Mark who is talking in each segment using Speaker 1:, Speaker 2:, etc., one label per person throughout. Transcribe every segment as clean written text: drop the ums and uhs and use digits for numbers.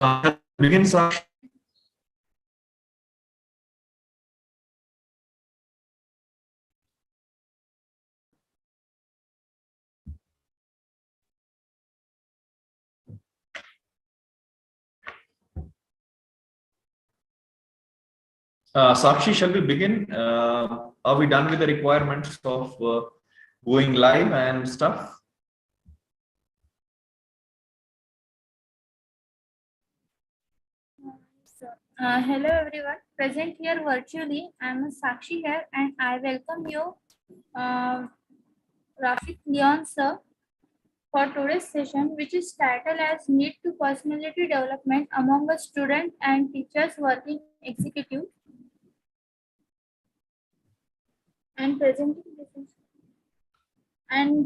Speaker 1: Begin, Sakshi. Sakshi, shall we begin? Are we done with the requirements of going live and stuff?
Speaker 2: Hello everyone, present here virtually. I am Sakshi here and I welcome you, Rafik Leon sir, for today's session, which is titled as Need to Personality Development Among a Student and Teachers Working Executive. And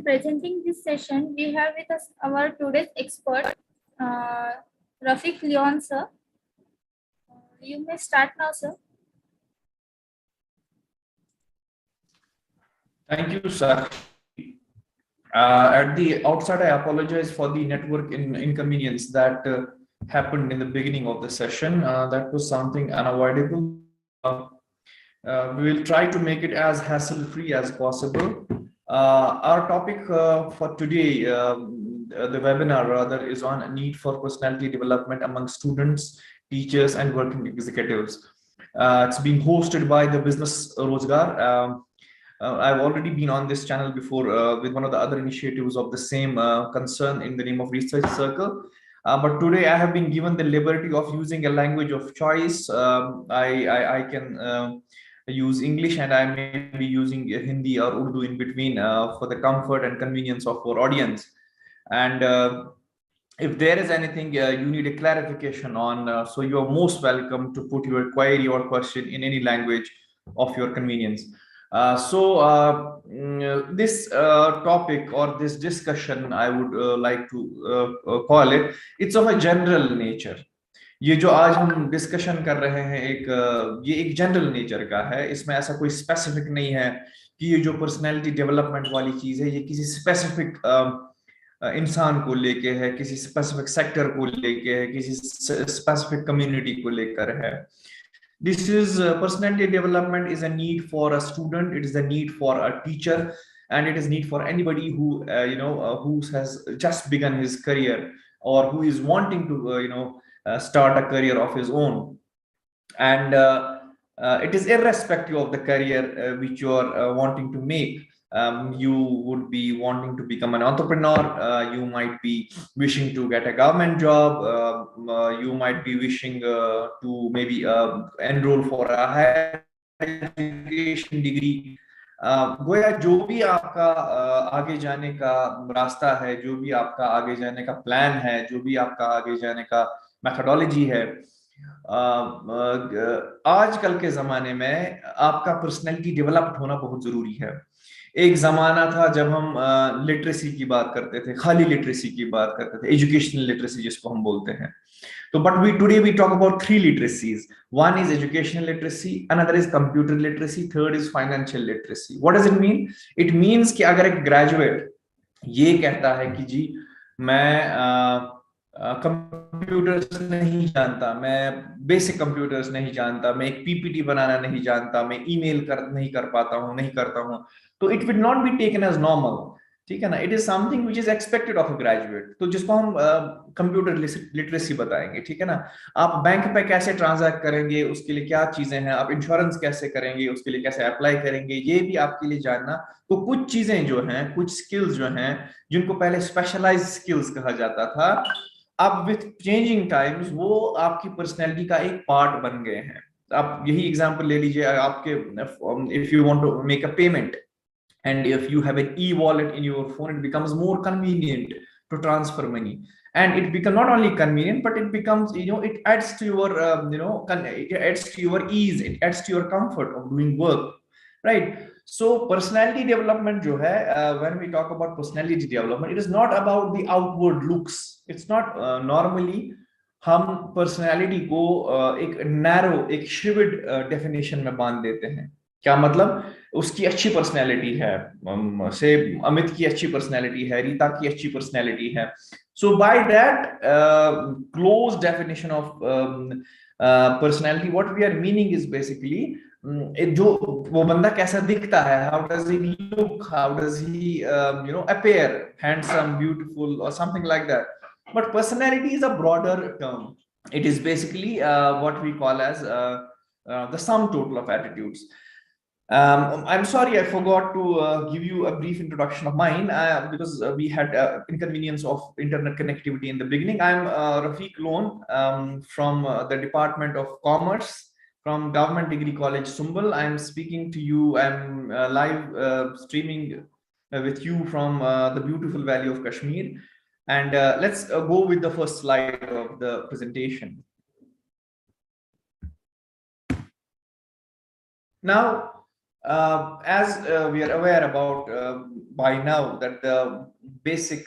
Speaker 2: presenting this session, we have with us our today's expert, Rafik Leon sir. You may start now, sir.
Speaker 1: Thank you, Sakshi. At the outset, I apologize for the network inconvenience that happened in the beginning of the session. That was something unavoidable. We will try to make it as hassle-free as possible. Our topic for today, the webinar rather, is on a need for personality development among students, teachers, and working executives. It's being hosted by the Business Rozgar. I've already been on this channel before with one of the other initiatives of the same concern in the name of Research Circle. But today I have been given the liberty of using a language of choice. I can use English, and I may be using Hindi or Urdu in between for the comfort and convenience of our audience. And if there is anything you need a clarification on, so you are most welcome to put your query or question in any language of your convenience. This topic or this discussion, I would like to call it, it's of a general nature. ये जो आज हम discussion कर रहे हैं ये एक general nature का है. इसमें ऐसा कोई स्पेसिफिक नहीं है कि ये जो पर्सनैलिटी डेवलपमेंट वाली चीज है ये किसी स्पेसिफिक इंसान को लेके है, किसी स्पेसिफिक सेक्टर को लेके है, किसी स्पेसिफिक कम्युनिटी को लेकर है. This is personality development is a need for a student, it is a need for a teacher, and it is need for anybody who who has just begun his career or who is wanting to start a career of his own. And it is irrespective of the career which you are wanting to make. You would be wanting to become an entrepreneur, you might be wishing to get a government job, you might be wishing to maybe enroll for a higher education degree. गोया जो भी आपका आगे जाने का रास्ता है, जो भी आपका आगे जाने का प्लान है, जो भी आपका आगे जाने का मेथोडोलॉजी है, आजकल के जमाने में आपका पर्सनैलिटी डेवलप्ड होना बहुत जरूरी है. एक जमाना था जब हम लिटरेसी की बात करते थे, खाली लिटरेसी की बात करते थे, एजुकेशनल लिटरेसी जिसको हम बोलते हैं. तो but today we talk about 3 literacies. One is educational literacy, another is computer literacy, third is financial literacy. What does it mean? It means कि अगर एक ग्रेजुएट ये कहता है कि जी मैं कंप्यूटर्स नहीं जानता, मैं बेसिक कंप्यूटर्स नहीं जानता, मैं एक पीपीटी बनाना नहीं जानता, मैं ईमेल नहीं करता हूं, तो it will not be taken as normal. ठीक है ना. It is something which is expected of a graduate. तो जिसको हम कंप्यूटर लिटरेसी बताएंगे. ठीक है ना. आप बैंक पे कैसे ट्रांजैक्ट करेंगे, उसके लिए क्या चीजें हैं, आप इंश्योरेंस कैसे करेंगे, उसके लिए कैसे अप्लाई करेंगे, ये भी आपके लिए जानना. तो कुछ चीजें जो हैं, कुछ स्किल्स जो हैं, जिनको पहले स्पेशलाइज स्किल्स कहा जाता था, अब विथ चेंजिंग टाइम्स वो आपकी पर्सनैलिटी का एक पार्ट बन गए हैं. आप यही एग्जांपल ले लीजिए. आपके if you want to make a payment and if you have an e-wallet in your phone, it becomes more convenient to transfer money, and it becomes not only convenient, but it becomes, it adds to your it adds to your ease, it adds to your comfort of doing work, right? So personality development jo hai, when we talk about personality development, it is not about the outward looks. It's not normally हम personality को एक narrow, एक श्रिवेड definition में बांध देते हैं. क्या मतलब? उसकी अच्छी पर्सनैलिटी है, से अमित की अच्छी पर्सनैलिटी है, रीता की अच्छी पर्सनैलिटी है, So by that close definition of personality, what we are meaning is basically जो वो बंदा कैसा दिखता है, how does he look, how does he appear, handsome, beautiful, or something like that. But personality is a broader term. It is basically what we call as the sum total of attitudes. I'm sorry, I forgot to give you a brief introduction of mine because we had inconvenience of internet connectivity in the beginning. I'm Rafiq Loan from the Department of Commerce from Government Degree College, Sumbal. I'm speaking to you. I'm live streaming with you from the beautiful valley of Kashmir. And let's go with the first slide of the presentation. Now, as we are aware about by now that the basic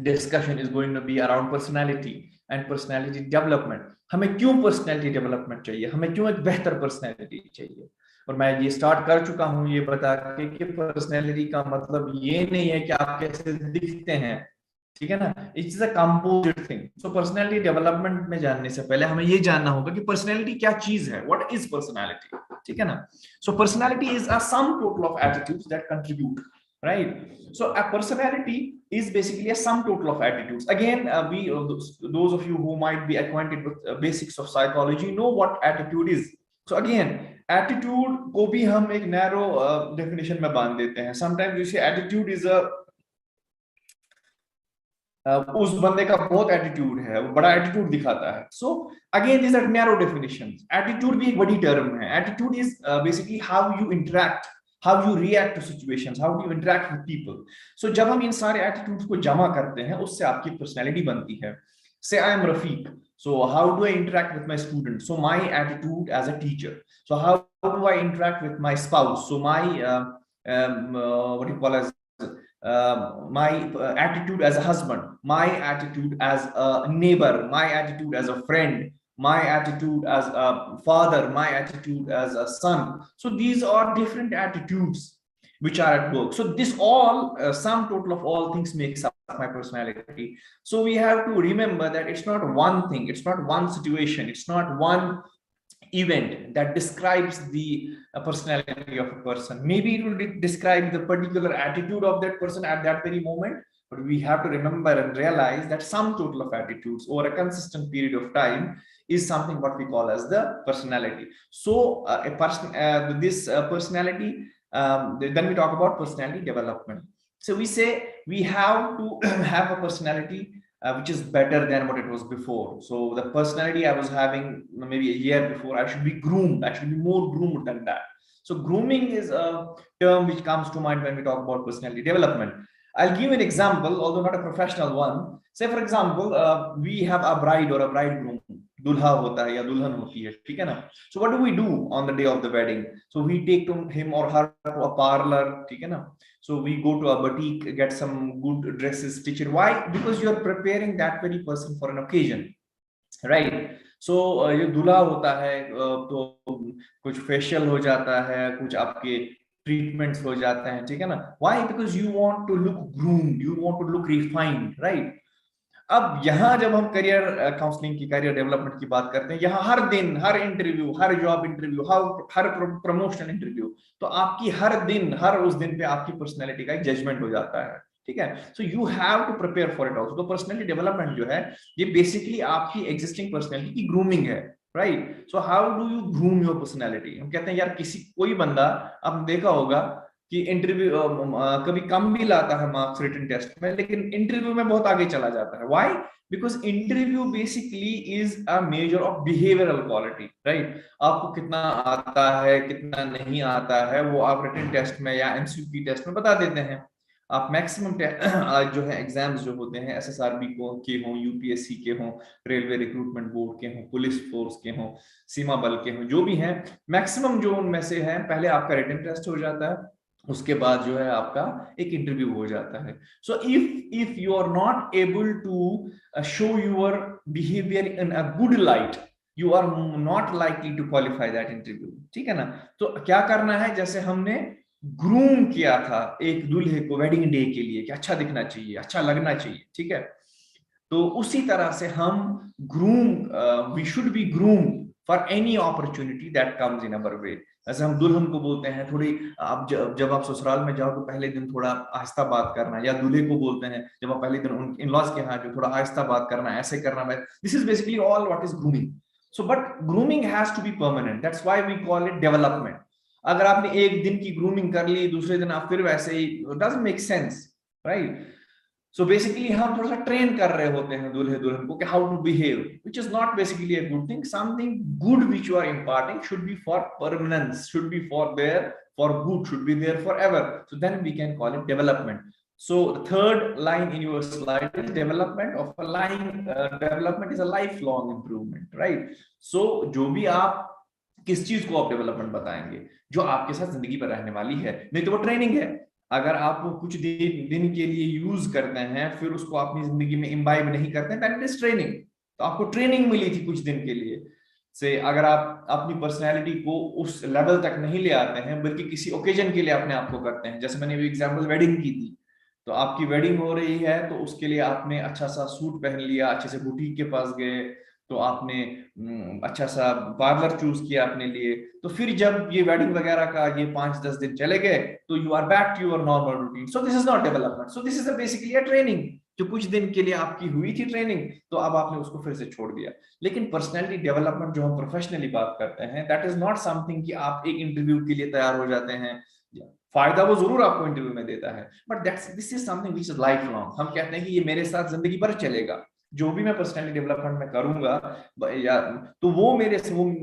Speaker 1: discussion is going to be around personality and personality development. हमें क्यों personality development चाहिए, हमें क्यों एक बेहतर personality चाहिए. और मैं ये स्टार्ट कर चुका हूँ ये बता के कि पर्सनैलिटी का मतलब ये नहीं है कि आप कैसे दिखते हैं, ठीक है ना. It's a composite thing. So personality development में जानने से पहले हमें ये जानना होगा कि पर्सनैलिटी क्या चीज है, व्हाट इज पर्सनैलिटी, ठीक है ना. सो personality is a some total of attitudes that contribute, right? So a personality is basically a sum total of attitudes. Again, those of you who might be acquainted with basics of psychology know what attitude is. So again, attitude को भी हम एक narrow definition में बांध देते हैं. Sometimes you say attitude is a उस बंदे का बहुत एटीट्यूड है, वो बड़ा एटीट्यूड दिखाता है. So again this are narrow definitions. Attitude भी एक बड़ी टर्म है. Attitude is basically how you interact, how you react to situations, how do you interact with people. So जब हम इन सारे एटीट्यूड्स को जमा करते हैं उससे आपकी पर्सनैलिटी बनती है. से I am Rafiq, so how do I interact with my students? So my attitude as a teacher. So how do I interact with my spouse? So my what you call as my attitude as a husband, my attitude as a neighbor, my attitude as a friend, my attitude as a father, my attitude as a son. So these are different attitudes which are at work. So this all sum total of all things makes up my personality. So we have to remember that it's not one thing, it's not one situation, it's not one event that describes the personality of a person. Maybe it will describe the particular attitude of that person at that very moment, but we have to remember and realize that sum total of attitudes over a consistent period of time is something what we call as the personality. So a person this personality, then we talk about personality development. So we say we have to have a personality which is better than what it was before. So the personality I was having maybe a year before, I should be groomed, I should be more groomed than that. So grooming is a term which comes to mind when we talk about personality development. I'll give an example, although not a professional one. Say for example, we have a bride or a bridegroom. दूल्हा होता है या दुल्हन होती है, ठीक है ना. So what do we do on the day of the wedding? So we take to him or her to a parlor, ठीक है ना. So we go to a boutique, get some good dresses stitched. Why? Because you are preparing that very person for an occasion, right? So ये दूल्हा होता है तो कुछ facial हो जाता है, कुछ आपके ट्रीटमेंट्स हो जाते हैं, ठीक है ना. Why? Because you want to look groomed, you want to look refined, right? अब यहाँ जब हम करियर काउंसलिंग की, करियर डेवलपमेंट की बात करते हैं, यहाँ हर दिन, हर इंटरव्यू, हर जॉब इंटरव्यू, हर प्रमोशन इंटरव्यू, तो आपकी हर दिन, हर उस दिन पे आपकी पर्सनैलिटी का एक जजमेंट हो जाता है, ठीक है. So you have to prepare for it also. तो पर्सनैलिटी डेवलपमेंट जो है ये बेसिकली आपकी एग्जिस्टिंग पर्सनैलिटी की ग्रूमिंग है, right. So how do you groom your personality. हम कहते हैं यार किसी कोई बंदा, आपने देखा होगा कि इंटरव्यू कभी कम भी लाता है मार्क्स रिटन टेस्ट में, लेकिन इंटरव्यू में बहुत आगे चला जाता है. Why? Because interview basically is a measure of behavioural quality, right. आपको कितना आता है, कितना नहीं आता है, वो आप रिटन टेस्ट में या एमसीक्यू टेस्ट में बता देते हैं. आप मैक्सिमम जो है एग्जाम्स जो होते हैं एसएसआरबी के हों, यूपीएससी के हों, रेलवे रिक्रूटमेंट बोर्ड के हों, पुलिस फोर्स के हों, सीमा बल के हों, जो भी हैं, मैक्सिमम जो उनमें से है पहले आपका रिटन टेस्ट हो जाता है, उसके बाद जो है आपका एक इंटरव्यू हो जाता है. So if you are not able to show your behaviour in a good light, you are not likely to qualify that interview, ठीक है ना. तो क्या करना है, जैसे हमने ग्रूम किया था एक दूल्हे को वेडिंग डे के लिए कि अच्छा दिखना चाहिए, अच्छा लगना चाहिए, ठीक है. तो उसी तरह से हम we should be groom for any opportunity that comes in our way. जैसे हम दुल्हन को बोलते हैं थोड़ी, आप जब आप ससुराल में जाओ तो पहले दिन थोड़ा आहिस्ता बात करना, या दूल्हे को बोलते हैं जब आप पहले दिन उन इन लॉज के यहाँ जो थोड़ा आहिस्ता बात करना, ऐसे करना। This is basically all what is grooming. So but grooming has to be permanent, that's why we call it development. अगर आपने एक दिन की ग्रूमिंग कर ली, दूसरे दिन आप फिर वैसे ही, doesn't make sense, right? So basically हम थोड़ा सा ट्रेन कर रहे होते हैं दूल्हे दुल्हन को कि how to behave, which is not basically a good thing. Something good which you are imparting should be for permanence, should be for there for good, should be there forever. So then we can call it development. So the third line in your slide is development of a line. Development is a lifelong improvement, right? So जो भी आप किस चीज को आप development बताएंगे, जो आपके साथ जिंदगी पर रहने वाली है, नहीं तो वो ट्रेनिंग है। अगर आप वो कुछ दिन के लिए यूज करते हैं, फिर उसको अपनी जिंदगी में इम्बाइब नहीं करते हैं, दैट इज ट्रेनिंग। तो आपको ट्रेनिंग मिली थी कुछ दिन के लिए से, अगर आप अपनी पर्सनैलिटी को उस लेवल तक नहीं ले आते हैं, बल्कि किसी ओकेजन के लिए अपने आप को करते हैं, जैसे मैंने भी एग्जांपल वेडिंग की थी, तो आपकी वेडिंग हो रही है तो उसके लिए आपने अच्छा सा सूट पहन लिया, अच्छे से बुटीक के पास गए, तो आपने अच्छा सा पार्लर चूज किया अपने लिए। तो फिर जब ये वेडिंग वगैरह का ये 5-10 दिन चले गए, तो you are back to your normal routine. So this is not development, so this is basically a training. जो कुछ दिन के लिए आपकी हुई थी ट्रेनिंग, तो अब आपने उसको फिर से छोड़ दिया। लेकिन पर्सनैलिटी डेवलपमेंट जो हम प्रोफेशनली बात करते हैं, दैट इज नॉट समथिंग कि आप एक इंटरव्यू के लिए तैयार हो जाते हैं, फायदा वो जरूर आपको इंटरव्यू में देता है, but that's this is something which is life long. हम कहते हैं कि ये मेरे साथ जिंदगी भर चलेगा, जो भी मैं पर्सनैलिटी डेवलपमेंट में करूंगा, या तो वो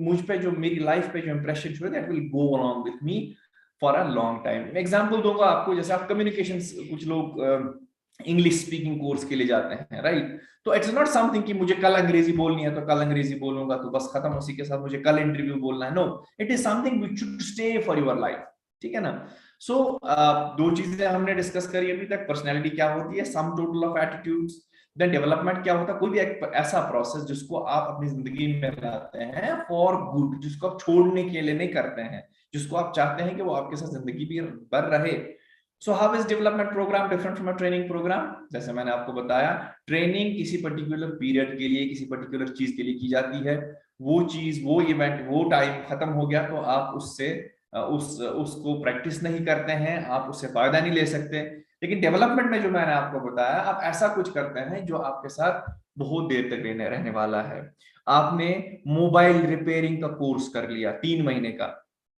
Speaker 1: मुझ पे जो मेरी लाइफ पे जो इंप्रेशन छोड़े, that will go along with me for a long time. Example दूंगा आपको, जैसे आप कम्युनिकेशन, कुछ लोग इंग्लिश स्पीकिंग कोर्स के लिए जाते हैं, राइट? तो इट्स नॉट समथिंग कि मुझे कल अंग्रेजी बोलनी है तो कल अंग्रेजी बोलूंगा, तो बस खत्म, उसी के साथ मुझे कल इंटरव्यू बोलना है। No, it is something which should stay for your life, ठीक है ना? सो दो चीजें हमने डिस्कस करी अभी तक। पर्सनैलिटी क्या होती है, sum total of attitudes. Then development क्या होता है, कोई भी एक ऐसा प्रोसेस जिसको आप अपनी जिंदगी में लाते हैं फॉर गुड, जिसको आप छोड़ने के लिए नहीं करते हैं, जिसको आप चाहते हैं कि वो आपके साथ जिंदगी भी भर रहे। So how is development programme different from a training programme? जैसे मैंने आपको बताया, ट्रेनिंग किसी पर्टिकुलर पीरियड के लिए, किसी पर्टिकुलर चीज के लिए की जाती है। वो चीज, वो इवेंट, वो टाइम खत्म हो गया तो आप उससे उसको प्रैक्टिस नहीं करते हैं, आप उससे फायदा नहीं ले सकते। लेकिन डेवलपमेंट में जो मैंने आपको बताया, आप ऐसा कुछ करते हैं जो आपके साथ बहुत देर तक रहने वाला है। आपने मोबाइल रिपेयरिंग का कोर्स कर लिया 3 महीने का,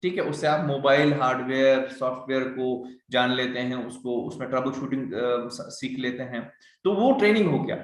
Speaker 1: ठीक है, उससे आप मोबाइल हार्डवेयर सॉफ्टवेयर को जान लेते हैं, उसको उसमें ट्रबल शूटिंग सीख लेते हैं, तो वो ट्रेनिंग हो गया।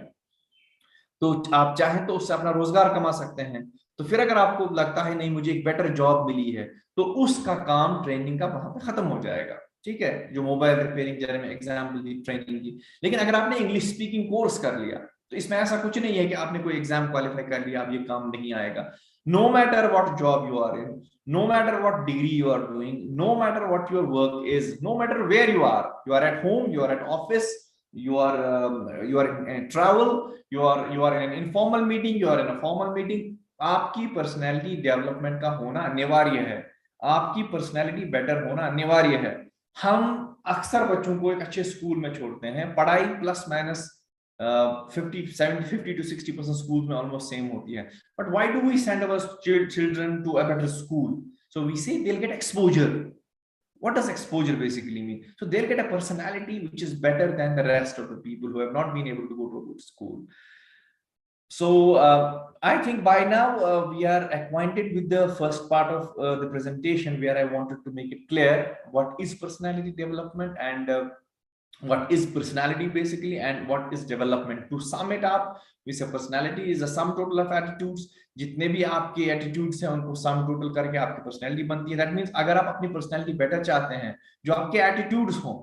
Speaker 1: तो आप चाहें तो उससे अपना रोजगार कमा सकते हैं। तो फिर अगर आपको लगता है नहीं मुझे एक बेटर जॉब मिली है, तो उसका काम ट्रेनिंग का वहां पे खत्म हो जाएगा, ठीक है? जो मोबाइल रिपेयरिंग जैसे में एग्जाम्पल दी ट्रेनिंग की। लेकिन अगर आपने इंग्लिश स्पीकिंग कोर्स कर लिया, तो इसमें ऐसा कुछ नहीं है कि आपने कोई एग्जाम क्वालिफाई कर लिया अब ये काम नहीं आएगा। No matter what job you are in, no matter what degree you are doing, no matter what your work is, no matter where you are at home, you are at office, you are in travel, you are in an informal meeting, you are in a formal meeting, आपकी personality development का होना अनिवार्य है, आपकी personality better होना अनिवार्य है। हम अक्सर बच्चों को एक अच्छे स्कूल में छोड़ते हैं, पढ़ाई प्लस माइनस 50 to 60% स्कूल में ऑलमोस्ट सेम होती है, but why do we send our children to a better school? So we say they'll get exposure. What does exposure basically mean? So they'll get a personality which is better than the rest of the people who have not been able to go to a good school. So I think by now we are acquainted with the first part of the presentation, where I wanted to make it clear what is personality development and what is personality basically, and what is development. To sum it up, we say personality is a sum total of attitudes. जितने भी आपके attitudes हैं उनको sum total करके आपकी personality बनती है। That means अगर आप अपनी पर्सनैलिटी बेटर चाहते हैं, जो आपके एटीट्यूड्स हों,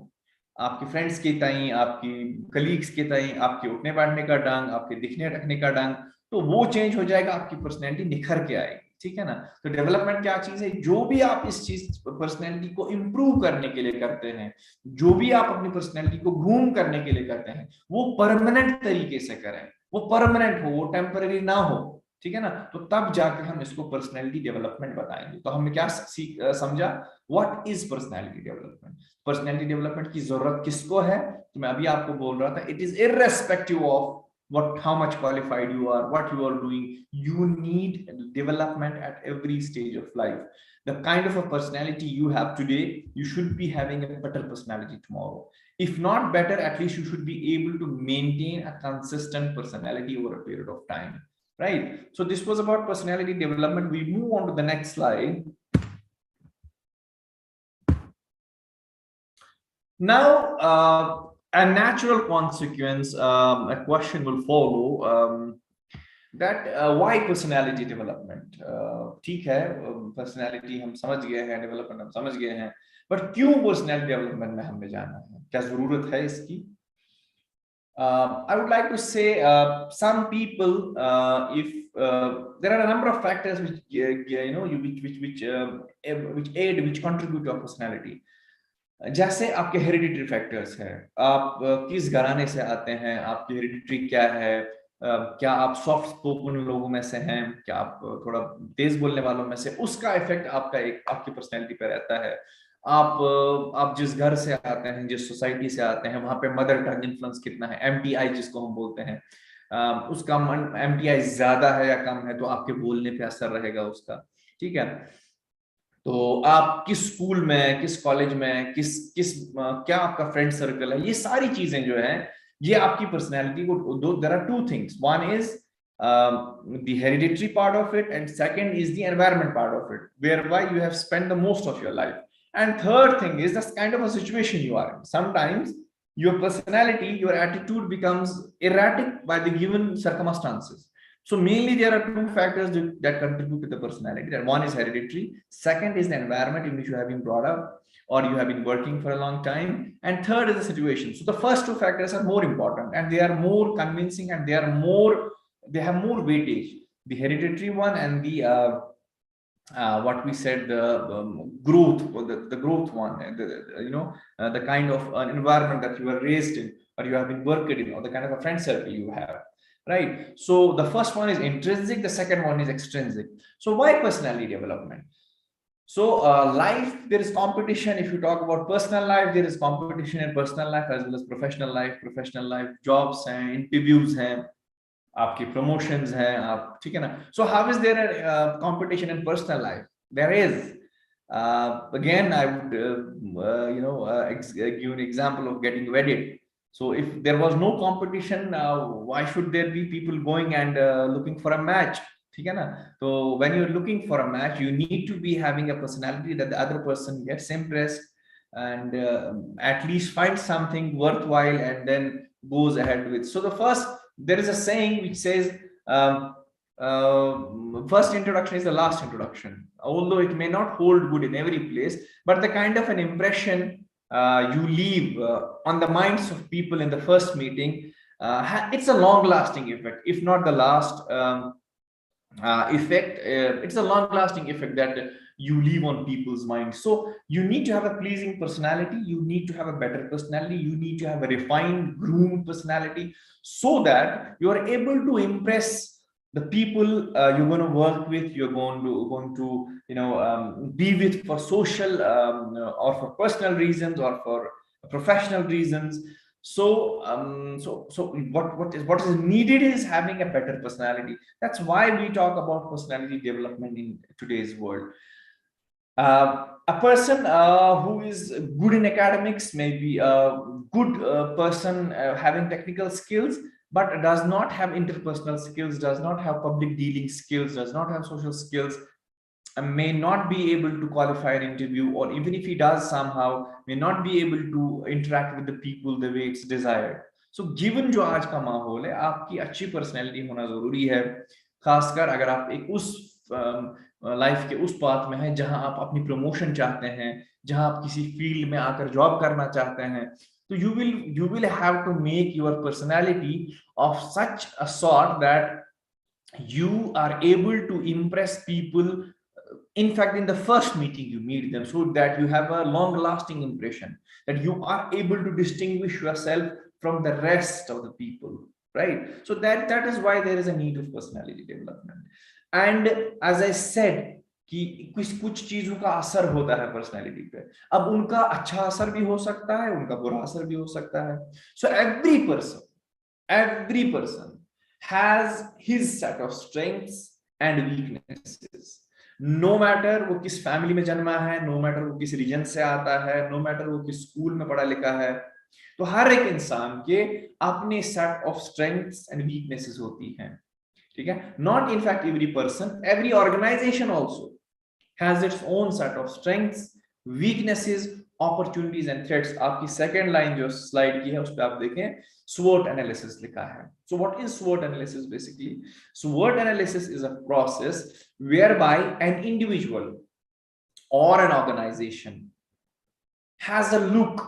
Speaker 1: आपके फ्रेंड्स के ताई, आपकी कलीग्स के ताई, आपके उठने बैठने का ढंग, आपके दिखने रखने का ढंग, तो वो चेंज हो जाएगा, आपकी पर्सनैलिटी निखर के आएगी, ठीक है ना? तो डेवलपमेंट क्या चीज है? जो भी आप इस चीज पर्सनैलिटी को इंप्रूव करने के लिए करते हैं, जो भी आप अपनी पर्सनैलिटी को ग्रूम करने के लिए करते हैं, वो परमानेंट तरीके से करें, वो परमानेंट हो, वो टेम्पररी ना हो, ठीक है ना? तो तब जाकर हम इसको पर्सनैलिटी डेवलपमेंट बताएंगे। तो हमने क्या समझा, what is personality development? Personality development की जरूरत किसको है? तो मैं अभी आपको बोल रहा था, it is irrespective of how much qualified you are, what you are doing. You need development at every stage of life. The kind of a personality you have today, you should be having a better personality tomorrow. If not better, at least you should be able to maintain a consistent personality over a period of time, right? So this was about personality development. We move on to the next slide. Now, a natural consequence, a question will follow, that why personality development? ठीक है, personality हम समझ गए हैं, development हम समझ गए हैं, but क्यों personality development में हमने जाना है, क्या जरूरत है इसकी? I would like to say, some people, if there are a number of factors which which aid, which contribute to our personality. जैसे आपके हेरिडिटरी फैक्टर्स हैं, आप किस घराने से आते हैं, आपकी हेरिडिटरी क्या है, क्या आप सॉफ्ट स्पोकन लोगों में से हैं, क्या आप थोड़ा तेज बोलने वालों में से, उसका इफेक्ट आपकी पर्सनैलिटी पे रहता है। आप जिस घर से आते हैं, जिस सोसाइटी से आते हैं, वहां पे मदर टंग इन्फ्लुएंस कितना है, एमटीआई जिसको हम बोलते हैं, उसका एमटीआई ज्यादा है या कम है, तो आपके बोलने पे असर रहेगा उसका, ठीक है। तो आप किस स्कूल में, किस कॉलेज में, क्या आपका फ्रेंड सर्कल है, ये सारी चीजें जो है, ये आपकी पर्सनैलिटी को, there are two things, one is the hereditary part of it, and second is the environment part of it, whereby you have spent the most of your life, and third thing is the kind of a situation you are in. Sometimes your personality, your attitude becomes erratic by the given circumstances. So mainly there are two factors that contribute to the personality. That one is hereditary, second is the environment in which you have been brought up or you have been working for a long time, and third is the situation. So the first two factors are more important and they are more convincing, and they have more weightage. The hereditary one and the what we said, the growth, or the growth one, and the kind of an environment that you were raised in or you have been worked in, or the kind of a friend circle you have, right? So the first one is intrinsic, the second one is extrinsic. So why personality development? So life, there is competition. If you talk about personal life, there is competition in personal life as well as professional life, jobs and interviews हैं, आपकी promotions हैं, आप, ठीक है ना? So how is there a competition in personal life? There is. Again, I would give an example of getting wedded. So if there was no competition, why should there be people going and looking for a match? ठीक है ना? So when you're looking for a match, you need to be having a personality that the other person gets impressed and at least finds something worthwhile and then goes ahead with. So there is a saying which says, first introduction is the last introduction. Although it may not hold good in every place, but the kind of an impression you leave on the minds of people in the first meeting, it's a long-lasting effect, if not the last effect. It's a long-lasting effect that you leave on people's minds. So you need to have a pleasing personality, you need to have a better personality, you need to have a refined, groomed personality, so that you are able to impress the people you're going to work with, you're going to be with for social or for personal reasons or for professional reasons. So what is needed is having a better personality. That's why we talk about personality development in today's world. A person who is good in academics may be a good person having technical skills, but does not have interpersonal skills, does not have public dealing skills, does not have social skills, and may not be able to qualify an interview, or even if he does somehow, may not be able to interact with the people the way it's desired. So given जो आज का माहौल है, आपकी अच्छी personality होना जरूरी है, खासकर अगर आप एक उस लाइफ के उस पाथ में हैं जहां आप अपनी प्रमोशन चाहते हैं, जहां आप किसी फील्ड में आकर जॉब करना चाहते हैं, तो you will have to make your personality of such a sort that you are able to impress people, in fact in the first meeting you meet them, so that you have a long lasting impression, that you are able to distinguish yourself from the rest of the people, right? So that is why there is a need of personality development. And as I said कि कुछ चीजों का असर होता है personality पे, अब उनका अच्छा असर भी हो सकता है, उनका बुरा असर भी हो सकता है. So every person has his set of strengths and weaknesses. No matter वो किस फैमिली में जन्मा है, no matter वो किस रीजन से आता है, no matter वो किस स्कूल में पढ़ा लिखा है, तो हर एक इंसान के अपने set of strengths and weaknesses होती हैं, ठीक है. Not in fact every person, every organisation also has its own set of strengths, weaknesses, opportunities and threats. आपकी सेकेंड लाइन जो स्लाइड की है उस पर आप देखें SWOT analysis लिखा है. So what is SWOT analysis basically? SWOT analysis is a process whereby an individual or an organization has a look,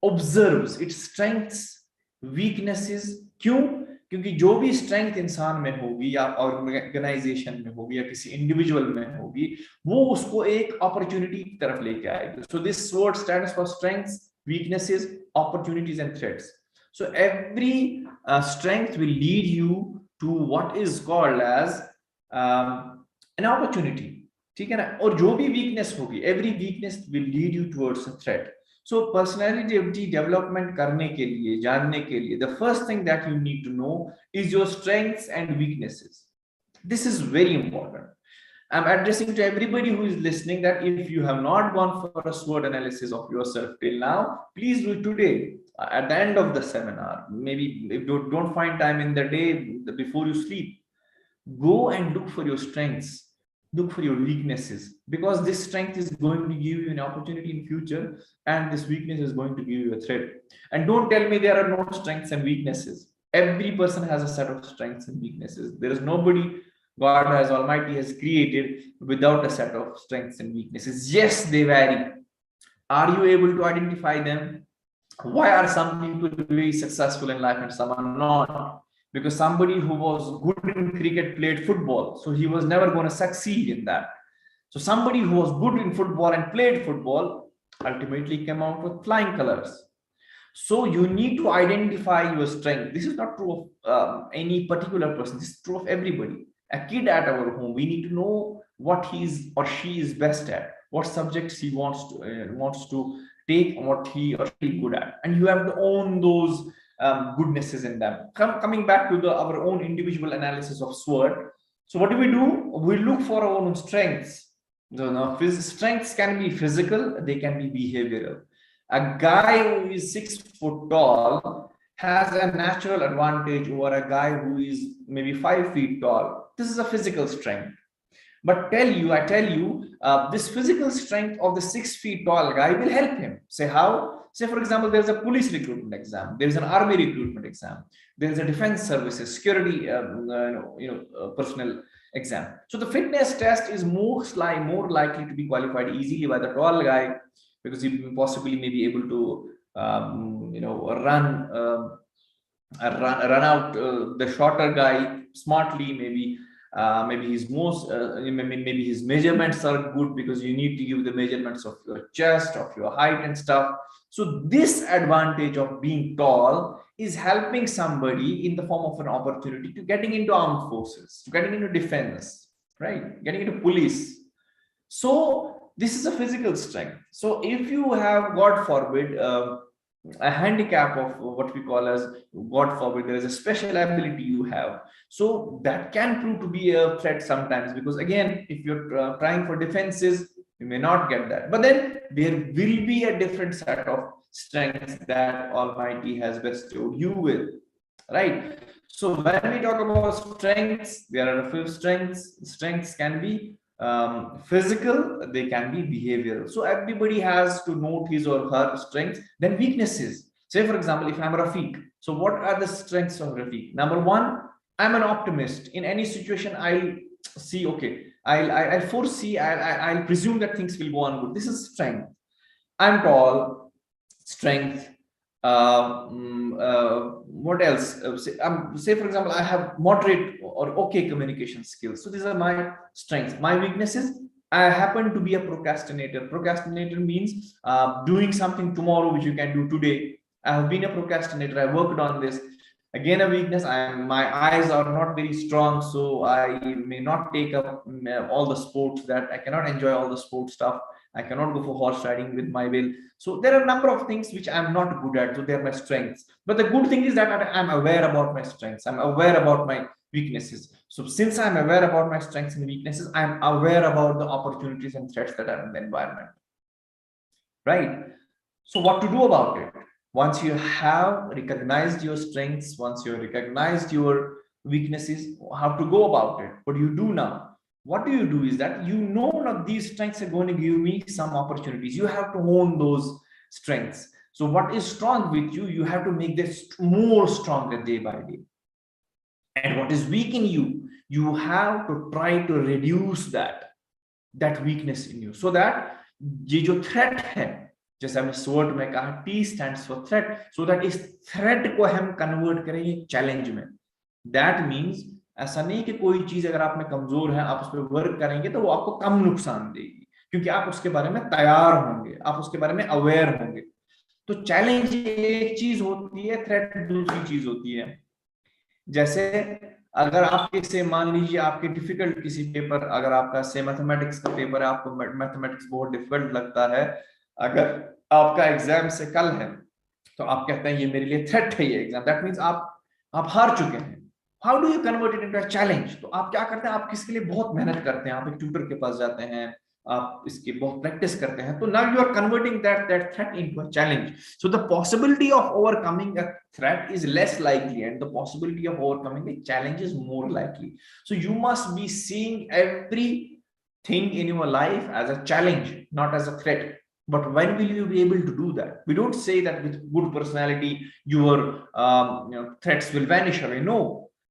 Speaker 1: observes its strengths, weaknesses. क्यों? क्योंकि जो भी स्ट्रेंथ इंसान में होगी या ऑर्गेनाइजेशन में होगी या किसी इंडिविजुअल में होगी, वो उसको एक अपॉर्चुनिटी की तरफ लेके आएगी. So this SWOT stands for strengths, weaknesses, opportunities and threats. So every strength will lead you to what is called as an opportunity, ठीक है ना. और जो भी वीकनेस होगी, every weakness will lead you towards a threat. So personality development करने के लिए, जानने के लिए, the first thing that you need to know is your strengths and weaknesses. This is very important. I'm addressing to everybody who is listening that if you have not gone for a SWOT analysis of yourself till now, please do it today at the end of the seminar. Maybe if you don't find time in the day before you sleep, go and look for your strengths, look for your weaknesses, because this strength is going to give you an opportunity in future and this weakness is going to give you a threat. And don't tell me there are no strengths and weaknesses. Every person has a set of strengths and weaknesses. There is nobody God has Almighty has created without a set of strengths and weaknesses. Yes, they vary. Are you able to identify them? Why are some people very successful in life and some are not? Because somebody who was good in cricket played football, so he was never going to succeed in that. So somebody who was good in football and played football ultimately came out with flying colors. So you need to identify your strength. This is not true of any particular person. This is true of everybody. A kid at our home, we need to know what he is or she is best at, what subjects he wants to take, what he or she is good at, and you have to own those goodnesses in them. Coming back to our own individual analysis of SWOT. So what do? We look for our own strengths. Strengths can be physical, they can be behavioral. A guy who is 6 foot tall has a natural advantage over a guy who is maybe 5 feet tall. This is a physical strength. But I tell you, this physical strength of the 6 feet tall guy will help him. Say how? Say, for example, there's a police recruitment exam, there's an army recruitment exam, there's a defense services, security, personnel exam. So the fitness test is more likely to be qualified easily by the tall guy, because he possibly may be able to, run out the shorter guy smartly. Maybe his maybe his measurements are good, because you need to give the measurements of your chest, of your height and stuff. So this advantage of being tall is helping somebody in the form of an opportunity to getting into armed forces, to getting into defense, right? Getting into police. So this is a physical strength. So if you have, God forbid, a handicap of what we call as, God forbid, there is a special ability you have, so that can prove to be a threat sometimes, because again, if you're trying for defenses, you may not get that, but then there will be a different set of strengths that Almighty has bestowed you with, right? So when we talk about strengths, there are a few strengths. Strengths can be physical, they can be behavioral. So everybody has to note his or her strengths. Then weaknesses. Say, for example, if I'm Rafiq, so what are the strengths of Rafiq? Number one, I'm an optimist. In any situation, I'll see, okay, I'll foresee, I'll presume that things will go on good. This is strength. I'm tall, strength. What else? Say, for example, I have moderate or okay communication skills. So these are my strengths. My weaknesses, I happen to be a procrastinator. Procrastinator means doing something tomorrow which you can do today. I have been a procrastinator. I worked on this. Again, a weakness, my eyes are not very strong, so I may not take up all the sports, that I cannot enjoy all the sports stuff. I cannot go for horse riding with my will. So there are a number of things which I'm not good at, so they are my strengths. But the good thing is that I'm aware about my strengths, I'm aware about my weaknesses. So since I'm aware about my strengths and weaknesses, I'm aware about the opportunities and threats that are in the environment, right? So what to do about it? Once you have recognized your strengths, once you have recognized your weaknesses, how to go about it? What do you do now? What do you do is that you know that these strengths are going to give me some opportunities. You have to own those strengths. So what is strong with you, you have to make this more stronger day by day. And what is weak in you, you have to try to reduce that weakness in you, so that ये जो threat है, जैसे हमने SWOT में कहा, T stands for threat, so that इस threat को हम convert करेंगे challenge में. That means ऐसा नहीं कि कोई चीज अगर आप में कमजोर है, आप उस पर वर्क करेंगे तो वो आपको कम नुकसान देगी, क्योंकि आप उसके बारे में तैयार होंगे, आप उसके बारे में अवेयर होंगे. तो चैलेंज एक चीज होती है, थ्रेट दूसरी चीज होती है. जैसे अगर आप से मान लीजिए आपके डिफिकल्ट किसी पेपर, अगर आपका से मैथमेटिक्स का पेपर है, आपको मैथमेटिक्स बहुत डिफिकल्ट लगता है, अगर आपका एग्जाम से कल है, तो आप कहते हैं ये मेरे लिए थ्रेट है ये एग्जाम, दैट मींस आप हार चुके हैं. How do you convert it into a challenge? तो आप क्या करते हैं, आप किसके लिए बहुत मेहनत करते हैं, आप एक ट्यूटर के पास जाते हैं, आप इसकी बहुत प्रैक्टिस करते हैं, तो now you are converting that threat into a challenge. So the possibility of overcoming a threat is less likely, and the possibility of overcoming a challenge is more likely. So you must be seeing everything in your life as a challenge, not as a threat. But when will you be able to do that? We don't say that with good personality your threats will vanish away. No,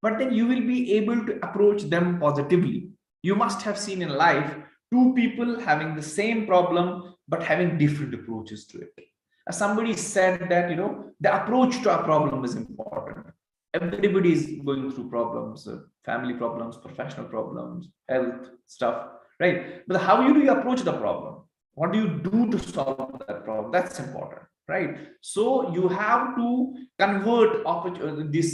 Speaker 1: but then you will be able to approach them positively. You must have seen in life two people having the same problem but having different approaches to it. Somebody said that the approach to a problem is important. Everybody is going through problems, family problems, professional problems, health stuff, right? But how do you approach the problem? What do you do to solve that problem? That's important, right? So you have to convert these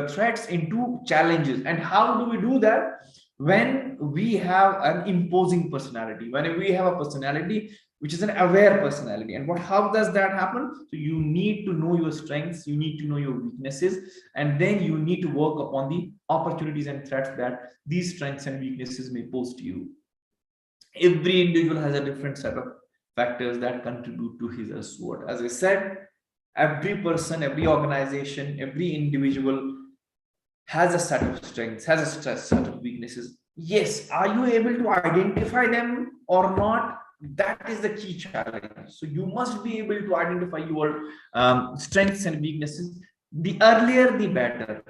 Speaker 1: threats into challenges. And how do we do that? When we have an imposing personality, when we have a personality which is an aware personality. And how does that happen? So you need to know your strengths, you need to know your weaknesses, and then you need to work upon the opportunities and threats that these strengths and weaknesses may pose to you. Every individual has a different set of factors that contribute to his or SWOT. As I said, every person, every organization, every individual has a set of strengths, has a set of weaknesses. Yes, are you able to identify them or not? That is the key challenge. So you must be able to identify your strengths and weaknesses. The earlier the better,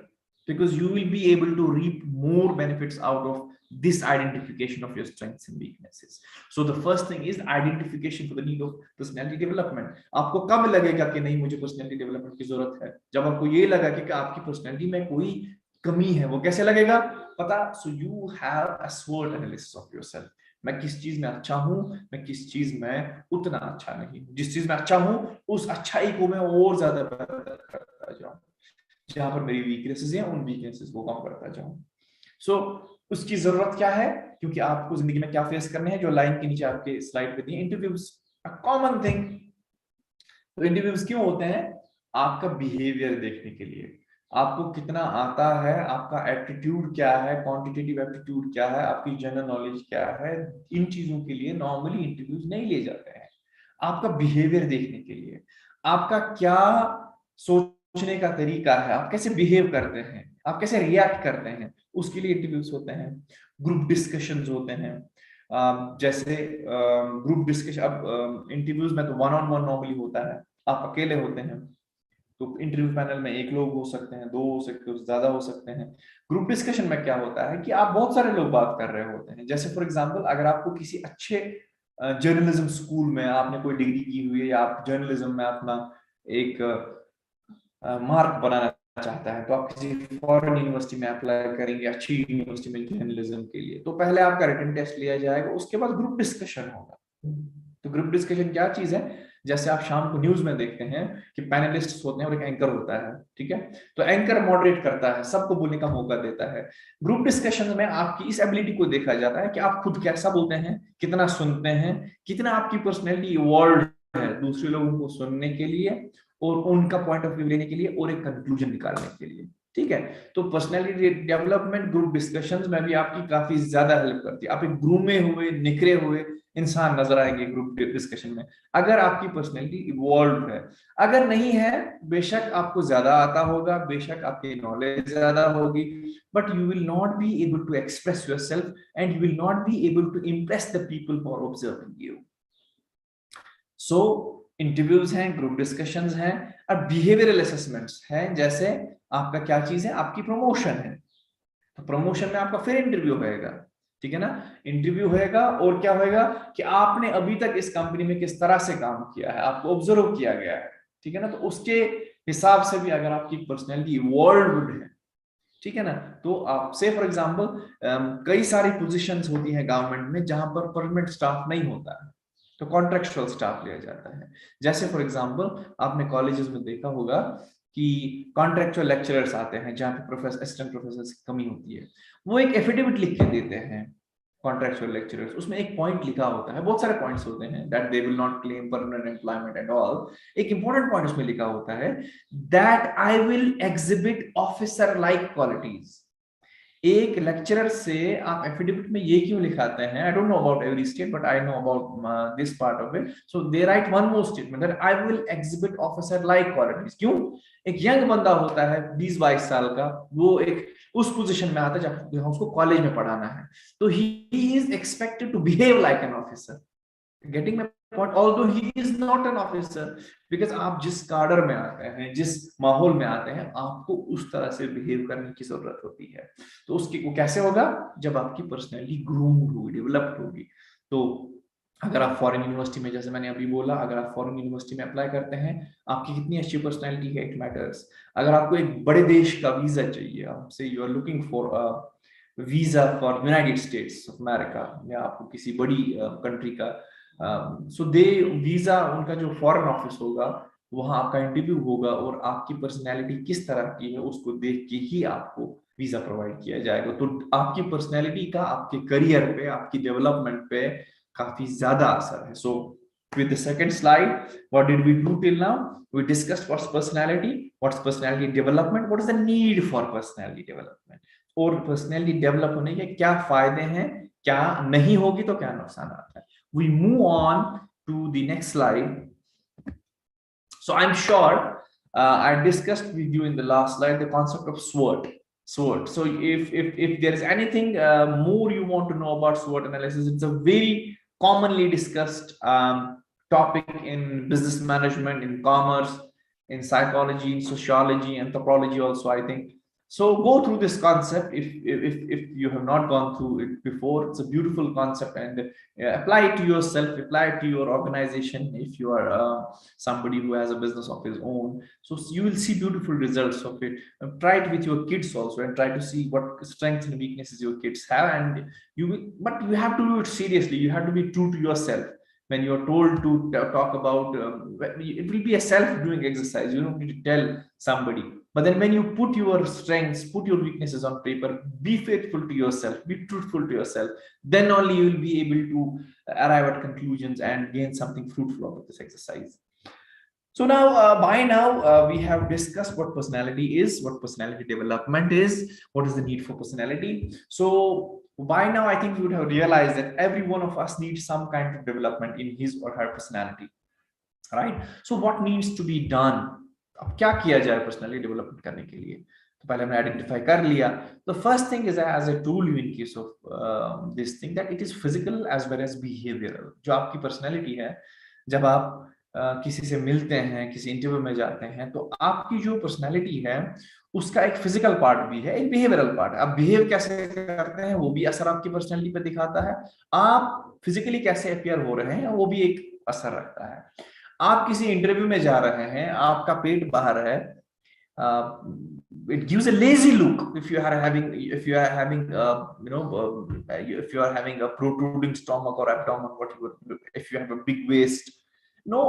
Speaker 1: because you will be able to reap more benefits out of this identification of your strengths and weaknesses. So the first thing is identification for the need of personality development. आपको कब लगेगा कि नहीं मुझे personality development की जरूरत है? जब आपको ये लगा कि आपकी personality में कोई कमी है. वो कैसे लगेगा पता? So you have a SWOT analysis of yourself. मैं किस चीज में अच्छा हूं, मैं किस चीज में उतना अच्छा नहीं हूं. जिस चीज में अच्छा हूं उस अच्छाई को मैं और ज्यादा बेहतर करता जाऊं. जहां पर मेरी वीकनेसेस हैं उन वीकनेसेस को कम करता जाऊं. सो उसकी जरूरत क्या है? क्योंकि आपको जिंदगी में क्या फेस करने हैं, जो लाइन के नीचे आपके स्लाइड पे दी, इंटरव्यूज अ कॉमन थिंग. तो इंटरव्यूज क्यों होते हैं? आपका बिहेवियर देखने के लिए, आपको कितना आता है, आपका एप्टीट्यूड क्या है, क्वांटिटेटिव एप्टीट्यूड क्या है, आपकी जनरल नॉलेज क्या है. इन चीजों के लिए नॉर्मली इंटरव्यूज नहीं लिए जाते हैं. आपका बिहेवियर देखने के लिए, आपका क्या सोचने का तरीका है, आप कैसे बिहेव करते हैं, आप कैसे रिएक्ट करते हैं, उसके लिए इंटरव्यूज होते हैं. ग्रुप डिस्कशंस होते हैं. जैसे ग्रुप डिस्कशन, अब इंटरव्यूज में तो वन ऑन वन नॉर्मली होता है, आप अकेले होते हैं. तो इंटरव्यू पैनल में एक लोग हो सकते हैं, दो हो सकते हैं, ज्यादा हो सकते हैं. ग्रुप डिस्कशन में क्या होता है कि आप बहुत सारे लोग बात कर रहे होते हैं. जैसे फॉर एग्जांपल अगर आपको किसी अच्छे जर्नलिज्म स्कूल में आपने कोई डिग्री की हुई है, या आप जर्नलिज्म में अपना एक मार्क बनाना चाहता है, तो आप किसी फॉरेन यूनिवर्सिटी में अप्लाई करेंगे, अच्छी यूनिवर्सिटी में जर्नलिज्म के लिए. तो पहले आपका रिटन टेस्ट लिया जाएगा, उसके बाद ग्रुप डिस्कशन होगा. तो ग्रुप डिस्कशन क्या चीज है? जैसे आप शाम को न्यूज में देखते हैं कि पैनलिस्ट होते हैं और एक एंकर होता है, ठीक है, तो एंकर मॉडरेट करता है, सबको बोलने का मौका देता है। ग्रुप डिस्कशन में आपकी इस एबिलिटी को देखा जाता है कि आप खुद कैसा बोलते हैं, कितना सुनते हैं, कितना आपकी पर्सनैलिटी इवॉल्व है दूसरे लोगों को सुनने के लिए और उनका पॉइंट ऑफ व्यू लेने के लिए और एक कंक्लूजन निकालने के लिए, ठीक है। तो पर्सनैलिटी डेवलपमेंट ग्रुप डिस्कशंस में भी आपकी काफी ज्यादा हेल्प करती है। आप एक ग्रूमे हुए, निखरे हुए इंसान नजर आएंगे ग्रुप डिस्कशन में, अगर आपकी पर्सनैलिटी इवॉल्व है। अगर नहीं है, बेशक आपको ज्यादा आता होगा, बेशक आपकी नॉलेज ज्यादा होगी, but you will not be able to express yourself and you will not be able to impress the people who are observing you. So interviews हैं, ग्रुप डिस्कशंस हैं, अब बिहेवियरल असेसमेंट्स हैं, जैसे आपका क्या चीज है, आपकी प्रमोशन है, तो प्रमोशन में आपका फिर इंटरव्यू होएगा, ठीक है ना। इंटरव्यू होएगा और क्या होएगा कि आपने अभी तक इस कंपनी में किस तरह से काम किया है, आपको ऑब्जर्व किया गया है, ठीक है ना। तो उसके हिसाब से भी अगर आपकी पर्सनैलिटी इवॉल्व्ड है, ठीक है ना, तो आप से फॉर एग्जांपल कई सारी पोजीशंस होती हैं गवर्नमेंट में जहां पर परमानेंट स्टाफ नहीं होता है, तो कॉन्ट्रेक्चुअल स्टाफ लिया जाता है। जैसे फॉर एग्जांपल आपने कॉलेजेस में देखा होगा कि कॉन्ट्रेक्चुअल लेक्चरर्स आते हैं जहां पे प्रोफेसर, असिस्टेंट प्रोफेसर की कमी होती है, वो एक एफिडेविट लिख के देते हैं कॉन्ट्रेक्चुअल लेक्चरर्स। उसमें एक पॉइंट लिखा होता है, बहुत सारे पॉइंट्स होते हैं, that they will not claim permanent employment and all. एक इंपॉर्टेंट पॉइंट उसमें लिखा होता है that I will exhibit officer like qualities. एक लेक्चरर से आप एफिडेविट में ये क्यों लिखाते हैं, I don't know about every state but I know about this part of it. So they right one more statement that I will exhibit officer like qualities. क्यों? एक यंग बंदा होता है 20-22 साल का, वो एक उस पोजीशन में आता है जब उसको कॉलेज में पढ़ाना है, तो he is expected to behave like an officer. Getting my point? Although he is not an officer, because आप जिस कार्डर में आते हैं, जिस माहौल में आते हैं, आपको उस तरह से बिहेव करने की जरूरत होती है। तो उसकी वो कैसे होगा? जब आपकी पर्सनैलिटी ग्रूम्ड होगी, डेवलप्ड होगी। तो अगर आप फॉरेन यूनिवर्सिटी में, जैसे मैंने अभी बोला, अगर आप फॉरेन यूनिवर्सिटी में अप्लाई करते हैं, आपकी कितनी अच्छी पर्सनैलिटी है, इट मैटर्स। अगर आपको एक बड़े देश का वीजा चाहिए, आपसे you are looking for visa for United States of America, या आपको किसी बड़ी कंट्री का, सो दे वीजा, उनका जो फॉरेन ऑफिस होगा, वहां आपका इंटरव्यू होगा और आपकी पर्सनैलिटी किस तरह की है उसको देख के ही आपको वीजा प्रोवाइड किया जाएगा। तो आपकी पर्सनैलिटी का आपके करियर पे, आपकी डेवलपमेंट पे काफी ज्यादा असर है। सो with the second slide, what did we do till now? We discussed what's personality, what's personality development, what is the need for personality development, और पर्सनैलिटी डेवलप होने के क्या फायदे हैं, क्या नहीं होगी तो क्या नुकसान आता है। We move on to the next slide. So I'm sure I discussed with you in the last slide the concept of SWOT. SWOT. So if there is anything more you want to know about SWOT analysis, it's a very commonly discussed topic in business management, in commerce, in psychology, in sociology, anthropology also, I think. So go through this concept if you have not gone through it before. It's a beautiful concept, and apply it to yourself, apply it to your organization if you are somebody who has a business of his own. So you will see beautiful results of it. Try it with your kids also, and try to see what strengths and weaknesses your kids have, and you will, but you have to do it seriously. You have to be true to yourself. When you are told to talk about it will be a self-doing exercise. You don't need to tell somebody, but then when you put your strengths, put your weaknesses on paper, be faithful to yourself, be truthful to yourself, then only you will be able to arrive at conclusions and gain something fruitful out of this exercise. So now, by now, we have discussed what personality is, what personality development is, what is the need for personality. So by now, I think you would have realized that every one of us needs some kind of development in his or her personality, right? So what needs to be done? अब क्या किया जाए personality development करने के लिए? तो पहले हमने आइडेंटिफाई कर लिया। The first thing is, as I told you in case of this thing, that it is physical as well as behavioural. जो आपकी पर्सनैलिटी है, जब आप किसी से मिलते हैं, किसी इंटरव्यू में जाते हैं, तो आपकी जो पर्सनैलिटी है उसका एक फिजिकल पार्ट भी है, एक बिहेवियरल पार्ट है। आप बिहेव कैसे करते हैं वो भी असर आपकी पर्सनैलिटी पे दिखाता है। आप फिजिकली कैसे अपियर हो रहे हैं वो भी एक असर रखता है। आप किसी इंटरव्यू में जा रहे हैं, आपका पेट बाहर है, it gives a lazy look if you are having if you are having a protruding stomach or abdomen, if you have a big waist. No,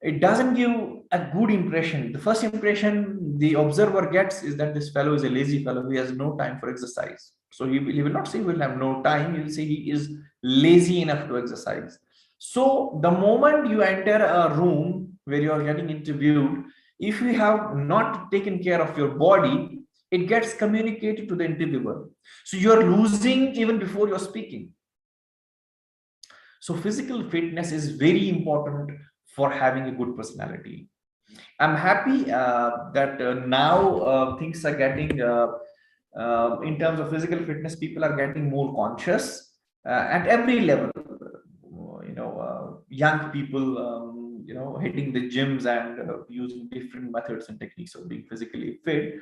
Speaker 1: it doesn't give a good impression. The first impression the observer gets is that this fellow is a lazy fellow. He has no time for exercise. So he will not say he will have no time. He will say he is lazy enough to exercise. So the moment you enter a room where you are getting interviewed, if you have not taken care of your body, it gets communicated to the interviewer. So you're losing even before you're speaking. So physical fitness is very important for having a good personality. I'm happy that now things are getting, in terms of physical fitness, people are getting more conscious at every level. Young people, hitting the gyms and using different methods and techniques of being physically fit.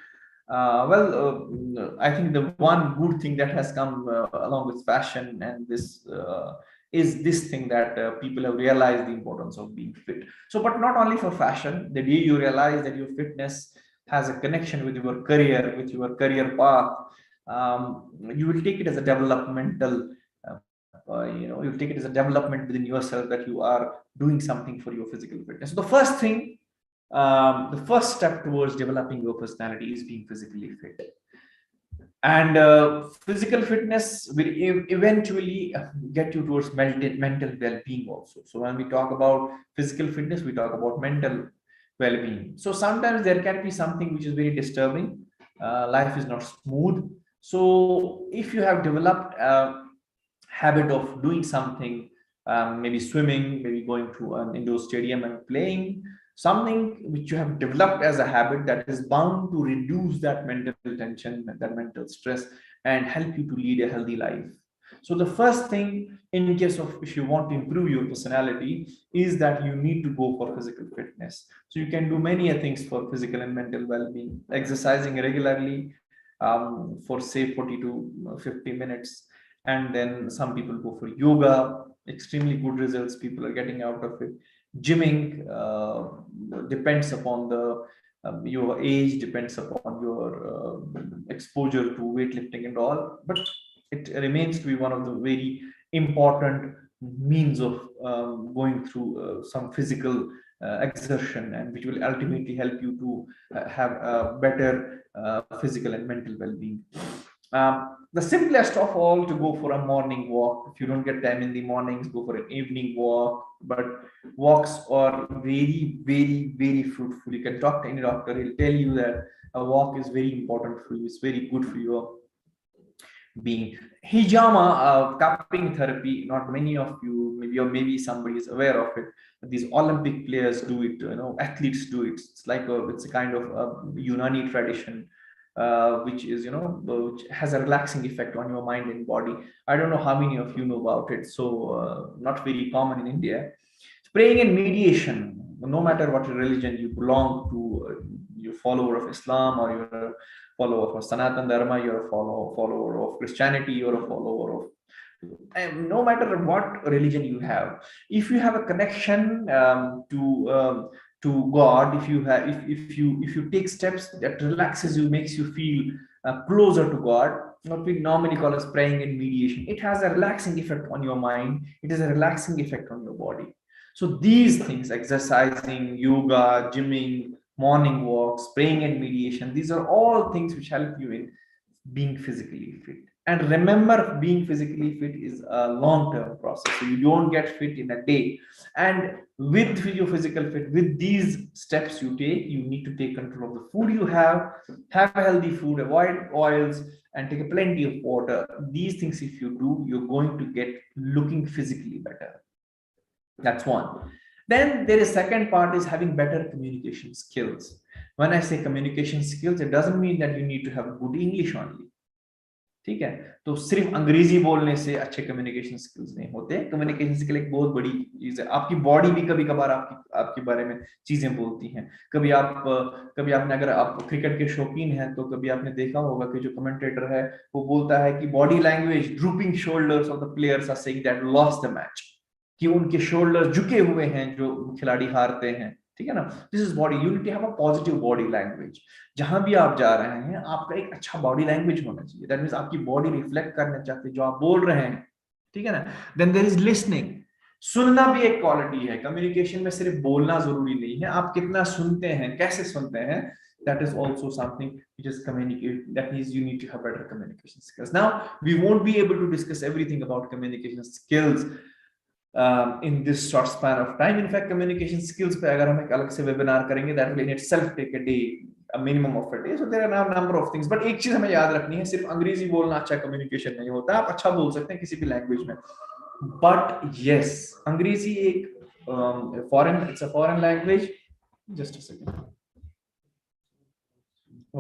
Speaker 1: I think the one good thing that has come along with fashion and this is this thing that people have realized the importance of being fit. So, but not only for fashion, the day you realize that your fitness has a connection with your career path, you will take it as a developmental, you take it as a development within yourself that you are doing something for your physical fitness. So the first thing, the first step towards developing your personality is being physically fit. And physical fitness will eventually get you towards mental well-being also. So when we talk about physical fitness, we talk about mental well-being. So sometimes there can be something which is very disturbing. Life is not smooth. So if you have developed a habit of doing something, maybe swimming, maybe going to an indoor stadium and playing, something which you have developed as a habit, that is bound to reduce that mental tension, that mental stress, and help you to lead a healthy life. So the first thing, in case of if you want to improve your personality, is that you need to go for physical fitness. So you can do many things for physical and mental well-being. Exercising regularly, for say 40 to 50 minutes, and then some people go for yoga. Extremely good results people are getting out of it. Gymming depends upon the your age, depends upon your exposure to weightlifting and all, but it remains to be one of the very important means of going through some physical exertion, and which will ultimately help you to have a better physical and mental well-being. The simplest of all, to go for a morning walk. If you don't get time in the mornings, go for an evening walk. But walks are very, very, very fruitful. You can talk to any doctor, he'll tell you that a walk is very important for you, it's very good for your being. Hijama, cupping therapy, not many of you, maybe, or maybe somebody is aware of it. These Olympic players do it, athletes do it. It's like it's a kind of a Unani tradition, which is, which has a relaxing effect on your mind and body. I don't know how many of you know about it. So not very common in India. Praying and mediation, no matter what religion you belong to, you're a follower of Islam, or you're a follower of Sanatan Dharma, you're a follower of Christianity, you're a follower of, and no matter what religion you have, if you have a connection to God, if you take steps that relaxes you, makes you feel closer to God, what we normally call as praying and mediation, it has a relaxing effect on your mind, it has a relaxing effect on your body. So these things, exercising, yoga, gymming, morning walks, praying and mediation, these are all things which help you in being physically fit. And remember, being physically fit is a long-term process. So you don't get fit in a day. And with your physical fit, with these steps you take, you need to take control of the food you have a healthy food, avoid oils, and take a plenty of water. These things, if you do, you're going to get looking physically better. That's one. Then there is second part, is having better communication skills. When I say communication skills, it doesn't mean that you need to have good English only. ठीक है, तो सिर्फ अंग्रेजी बोलने से अच्छे communication skills नहीं होते. कम्युनिकेशन स्किल एक बहुत बड़ी चीज है. आपकी बॉडी भी कभी कभार आपके बारे में चीजें बोलती हैं. कभी आपने, अगर आप क्रिकेट के शौकीन हैं, तो कभी आपने देखा होगा कि जो कमेंटेटर है वो बोलता है कि body language, drooping shoulders of the players are saying that lost the match, कि उनके शोल्डर झुके हुए हैं जो खिलाड़ी हारते हैं. ठीक है ना. This is body, you need to have a positive body language. जहां भी आप जा रहे हैं, आपका एक अच्छा बॉडी लैंग्वेज होना चाहिए. दैट मींस आपकी बॉडी रिफ्लेक्ट करना चाहती है जो आप बोल रहे हैं. ठीक है ना. Then there is listening. सुनना भी एक क्वालिटी है। कम्युनिकेशन में सिर्फ बोलना जरूरी नहीं है, आप कितना सुनते हैं, कैसे सुनते हैं, that is also something which is communicate, that means you need to have better communication skills. Now we won't be able to discuss everything about communication skills in this short span of time. In fact, communication skills पे अगर हम एक अलग से webinar करेंगे, that will in itself take a day, a minimum of a day. So there are now number of things, but एक चीज हमें याद रखनी है, सिर्फ अंग्रेजी बोलना अच्छा कम्युनिकेशन नहीं होता। आप अच्छा बोल सकते हैं किसी भी लैंग्वेज में, बट यस, अंग्रेजी एक foreign, it's a foreign language. Just a second.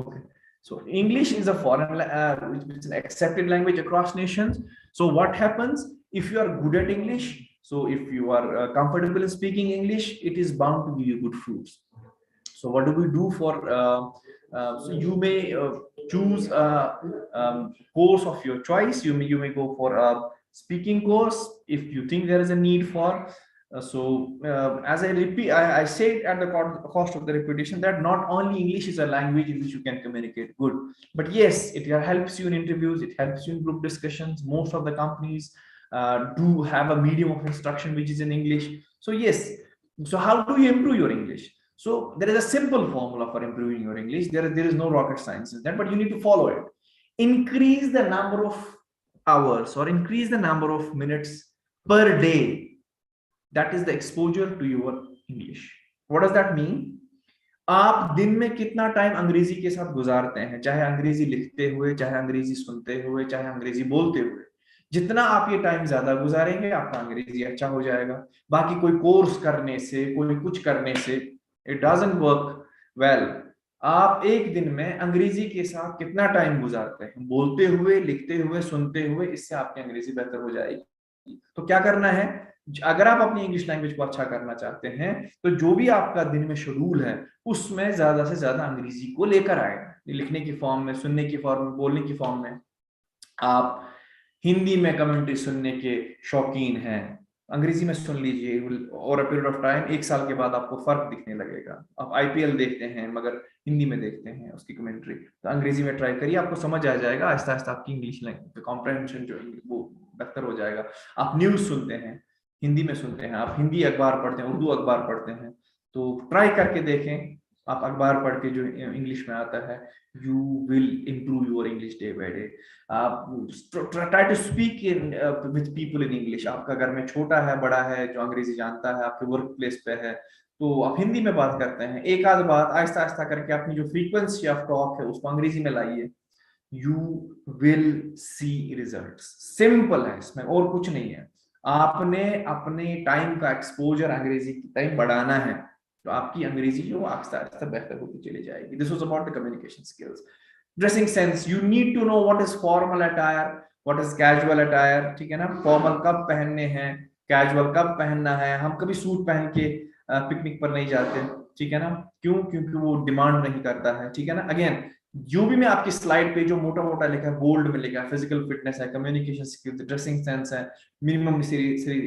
Speaker 1: Okay, so English is a foreign, which is an accepted language across nations. So what happens if you are good at English? So if you are comfortable in speaking English, it is bound to give you good fruits. So what do we do for? So you may choose a course of your choice. You may go for a speaking course if you think there is a need for. As I repeat, I say at the cost of the repetition that not only English is a language in which you can communicate good, but yes, it helps you in interviews, it helps you in group discussions. Most of the companies do have a medium of instruction which is in English. So yes, so how do you improve your English? So there is a simple formula for improving your English. There is no rocket science in that, but you need to follow it. Increase the number of hours or increase the number of minutes per day. That is the exposure to your English. What does that mean? आप दिन में कितना time अंग्रेजी के साथ गुजारते हैं, चाहे अंग्रेजी लिखते हुए, चाहे अंग्रेजी सुनते हुए, चाहे अंग्रेजी बोलते हुए। जितना आप ये टाइम ज्यादा गुजारेंगे, आपका अंग्रेजी अच्छा हो जाएगा। बाकी कोई कोर्स करने से, कोई कुछ करने से इट डजंट वर्क वेल। आप एक दिन में अंग्रेजी के साथ कितना टाइम गुजारते हैं, बोलते हुए, लिखते हुए, सुनते हुए, इससे आपकी अंग्रेजी बेहतर हो जाएगी। तो क्या करना है, अगर आप अपनी इंग्लिश लैंग्वेज को अच्छा करना चाहते हैं, तो जो भी आपका दिन में शेड्यूल है, उसमें ज्यादा से ज्यादा अंग्रेजी को लेकर आए। लिखने की फॉर्म में, सुनने की फॉर्म में, बोलने की फॉर्म में। आप हिंदी में कमेंट्री सुनने के शौकीन हैं, अंग्रेजी में सुन लीजिए, और अ पीरियड ऑफ टाइम, 1 साल के बाद आपको फर्क दिखने लगेगा। आप आईपीएल देखते हैं मगर हिंदी में देखते हैं उसकी कमेंट्री, तो अंग्रेजी में ट्राई करिए, आपको समझ आ जाएगा। आहिस्ता आहिस्ता आपकी इंग्लिश लैंग्वेज कॉम्प्रहेंशन जो वो बेहतर हो जाएगा। आप न्यूज सुनते हैं, हिंदी में सुनते हैं, आप हिंदी अखबार पढ़ते हैं, उर्दू अखबार पढ़ते हैं, तो ट्राई करके देखें। आप अखबार पढ़ के जो इंग्लिश में आता है, you will improve your English day by day. Try to speak with people in English. आपका घर में छोटा है, बड़ा है, जो अंग्रेजी जानता है, आपके वर्क प्लेस पे है, तो आप हिंदी में बात करते हैं। एक आध बात आहिस्ता आहिस्ता करके अपनी जो फ्रीक्वेंसी ऑफ टॉक है उसको अंग्रेजी में लाइए। You will see results. Simple है, इसमें और कुछ नहीं है। आपने अपने टाइम का एक्सपोजर अंग्रेजी की टाइम बढ़ाना है, तो आपकी अंग्रेजी जो आहिस्ता आहिस्ता बेहतर होती चली जाएगी। This was about the communication skills. Dressing sense, you need to know what is formal attire, what is casual attire, ठीक है ना। फॉर्मल कब पहनने हैं, कैजुअल कब पहनना है। हम कभी सूट पहन के पिकनिक पर नहीं जाते, ठीक है ना। क्यों? क्योंकि वो डिमांड नहीं करता है, ठीक है ना। अगेन, जो भी मैं आपकी स्लाइड पे जो मोटा मोटा लिखा है, बोल्ड में लिखा है, फिजिकल फिटनेस है, कम्युनिकेशन स्किल्स, ड्रेसिंग सेंस है, मिनिमम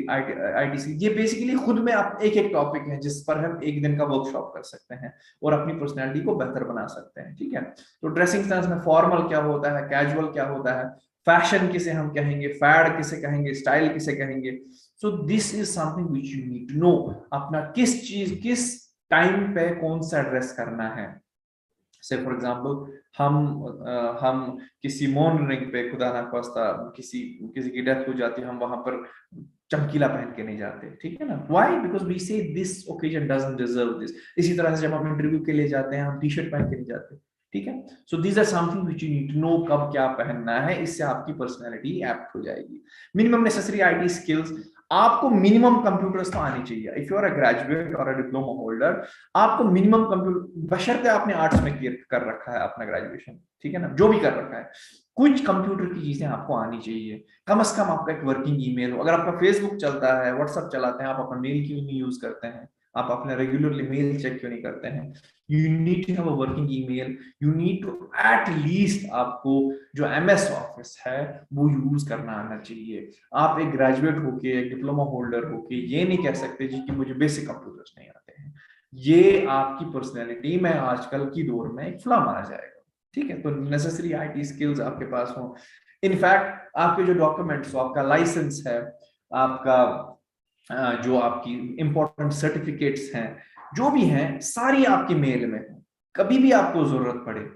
Speaker 1: आईटीसी, ये बेसिकली खुद में आप एक एक टॉपिक है जिस पर हम एक दिन का वर्कशॉप कर सकते हैं और अपनी पर्सनैलिटी को बेहतर बना सकते हैं, ठीक है। तो ड्रेसिंग सेंस में फॉर्मल क्या होता है, कैजुअल क्या होता है, फैशन किसे हम कहेंगे, फैड किसे कहेंगे, स्टाइल किसे कहेंगे। So this is something which you need to know. अपना किस चीज, किस टाइम पे कौन सा ड्रेस करना है। से फॉर एग्जाम्पल, हम किसी मॉर्निंग पे, खुदा ना खास्ता किसी की डेथ हो जाती है, हम वहां पर चमकीला पहन के नहीं जाते, ठीक है ना। व्हाई? बिकॉज वी से this occasion doesn't deserve this. इसी तरह से जब हम इंटरव्यू के लिए जाते हैं, हम टी शर्ट पहन के नहीं जाते, ठीक है। So these are something which you need to know, कब क्या पहनना है, इससे आपकी पर्सनैलिटी एप्ट हो जाएगी। मिनिमम नेसेसरी आईटी स्किल्स, आपको मिनिमम कंप्यूटर्स तो आनी चाहिए। If you are a graduate or a diploma holder, आपको मिनिमम कंप्यूटर, बशर्ते आपने आर्ट्स में कर रखा है अपना ग्रेजुएशन, ठीक है ना, जो भी कर रखा है, कुछ कंप्यूटर की चीजें आपको आनी चाहिए। कम से कम आपका एक वर्किंग ईमेल हो। अगर आपका फेसबुक चलता है, व्हाट्सएप चलाते हैं, आप अपना मेल क्यों नहीं यूज करते हैं, आप अपने रेगुलरली मेल चेक क्यों नहीं करते हैं। You need to have a working email, you need to at least, आपको जो एमएस ऑफिस है वो यूज करना आना चाहिए। आप एक ग्रेजुएट होके, एक डिप्लोमा होल्डर होके ये नहीं कह सकते जी कि मुझे बेसिक कंप्यूटर्स नहीं आते हैं। ये आपकी पर्सनैलिटी में आजकल की दौर में एक फ्लॉ माना जाएगा, ठीक है। तो नेसेसरी आईटी स्किल्स आपके पास हो। इनफैक्ट आपके जो डॉक्यूमेंट्स हो, आपका लाइसेंस है, आपका जो आपकी इंपॉर्टेंट सर्टिफिकेट्स हैं, जो भी हैं, सारी आपके मेल में हो। कभी भी आपको जरूरत पड़े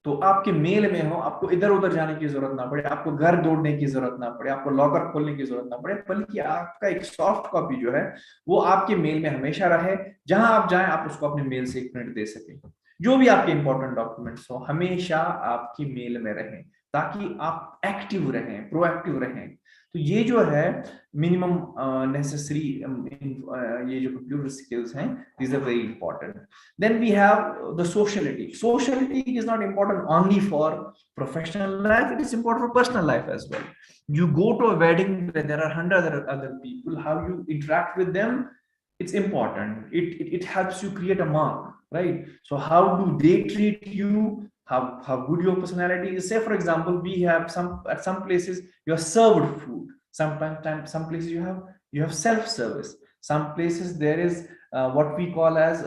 Speaker 1: तो आपके मेल में हो, आपको इधर उधर जाने की जरूरत ना पड़े, आपको घर दौड़ने की जरूरत ना पड़े, आपको लॉकर खोलने की जरूरत ना पड़े, बल्कि आपका एक सॉफ्ट कॉपी जो है वो आपके मेल में हमेशा रहे। जहां आप जाएं आप उसको अपने मेल से एक प्रिंट दे सकें। जो भी आपके इंपॉर्टेंट डॉक्यूमेंट्स हो हमेशा आपकी मेल में रहें, ताकि आप एक्टिव रहें, प्रोएक्टिव रहें। तो ये जो है मिनिमम नेसेसरी ये जो कंप्यूटर स्किल्स हैं, these are very important. Then we have the sociality. Sociality is not important only for professional life, it is important for personal life as well. You go to a wedding where there are hundreds of other people, how you interact with them, it's important. It helps you create a mark, right? So how do they treat you, how good your personality is. Say for example, we have at some places you are served food, sometimes some places you have self service, some places there is what we call as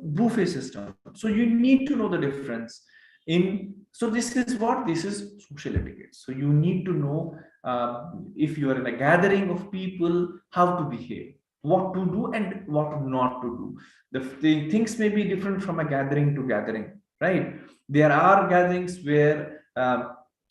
Speaker 1: buffet system. So you need to know the difference in. So this is what this is social etiquette. So you need to know if you are in a gathering of people, how to behave, what to do and what not to do. The things may be different from a gathering to gathering, right? There are gatherings where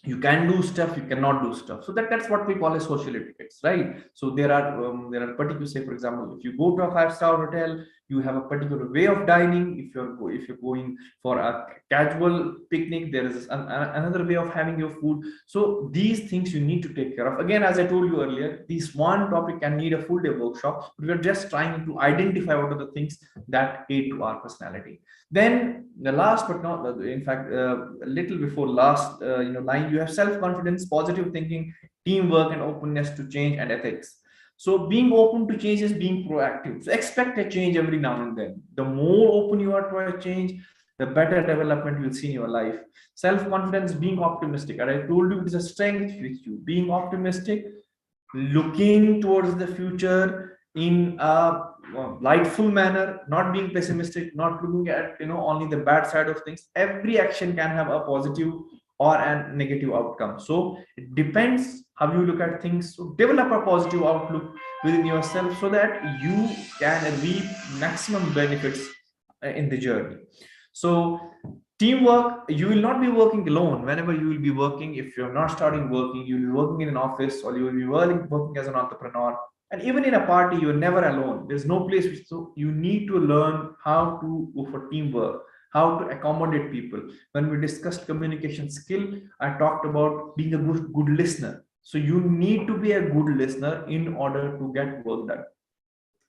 Speaker 1: you can do stuff, you cannot do stuff. So that's what we call as social etiquettes, right? So there are particular, say for example, if you go to a five-star hotel, you have a particular way of dining. If you're going for a casual picnic, there is another way of having your food. So these things you need to take care of. Again, as I told you earlier, this one topic can need a full day workshop. But we're just trying to identify what are the things that aid to our personality. Then the last but not, in fact, a little before last, line, you have self-confidence, positive thinking, teamwork, and openness to change and ethics. So being open to change is being proactive. So expect a change every now and then. The more open you are to a change, the better development you'll see in your life. Self-confidence, being optimistic. And I told you it is a strength with you. Being optimistic, looking towards the future in a lightful manner, not being pessimistic, not looking at only the bad side of things. Every action can have a positive or a negative outcome. So it depends how you look at things. So develop a positive outlook within yourself so that you can reap maximum benefits in the journey. So teamwork, you will not be working alone. Whenever you will be working, if you're not starting working, you'll be working in an office or you will be working as an entrepreneur. And even in a party, you're never alone. There's no place which, so you need to learn how to go for teamwork, how to accommodate people. When we discussed communication skill, I talked about being a good listener. So you need to be a good listener in order to get work done.